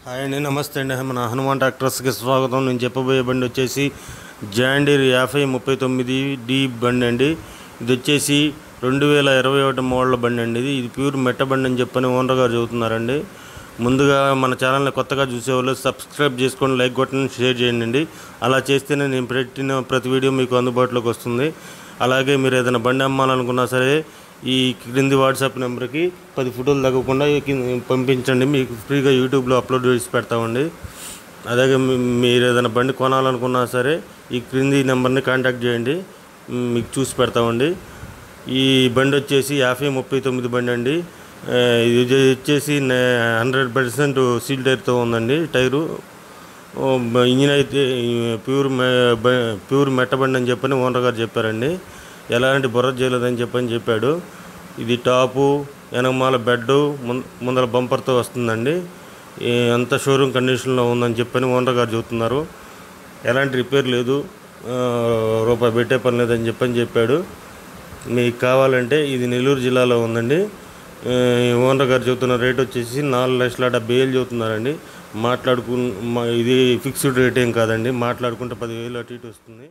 Hi అండి, నమస్తే అండి. మన హనుమాన్ ట్రాక్టర్స్కి స్వాగతం. నేను చెప్పబోయే బండి వచ్చేసి జాన్ డీర్ 5039D బండి అండి. ఇది వచ్చేసి 2021 మోడల్ బండి అండి. ఇది ప్యూర్ మెట్ట బండి అని చెప్పని ఓనర్ గారు చెబుతున్నారండి. ముందుగా మన ఛానల్ని కొత్తగా చూసేవాళ్ళు సబ్స్క్రైబ్ చేసుకొని లైక్ కొట్టండి, షేర్ చేయండి. అలా చేస్తేనే నేను పెట్టిన ప్రతి వీడియో మీకు అందుబాటులోకి వస్తుంది. అలాగే మీరు ఏదైనా బండి అమ్మాలనుకున్నా సరే ఈ క్రింది వాట్సాప్ నెంబర్కి 10 ఫోటోలు తగ్గకుండా పంపించండి. మీకు ఫ్రీగా యూట్యూబ్లో అప్లోడ్ చేసి పెడతామండి. అలాగే మీరు ఏదైనా బండి కొనాలనుకున్నా సరే ఈ క్రింది నెంబర్ని కాంటాక్ట్ చేయండి, మీకు చూసి పెడతామండి. ఈ బండి వచ్చేసి 5039 బండి అండి. ఇది వచ్చేసి 100% సీల్ టైర్తో ఉందండి. టైరు ఇంజిన్ అయితే ప్యూర్ మెట్ట బండి అని చెప్పని ఓనర్ గారు చెప్పారండి. ఎలాంటి బుర్ర చేయలేదని చెప్పాడు. ఇది టాపు, వెనకమాల బెడ్, ముందర బంపర్తో వస్తుందండి. అంత షోరూమ్ కండిషన్లో ఉందని చెప్పని ఓనర్ గారు చెబుతున్నారు. ఎలాంటి రిపేర్ లేదు, రూపాయి పెట్టే పని లేదని చెప్పాడు. మీకు కావాలంటే ఇది నెల్లూరు జిల్లాలో ఉందండి. ఓనర్ గారు చెబుతున్న రేట్ వచ్చేసి 4,70,000 చెబుతున్నారండి. ఇది ఫిక్స్డ్ రేట్ ఏం కాదండి, మాట్లాడుకుంటే 10,000 అటు ఇటు వస్తుంది.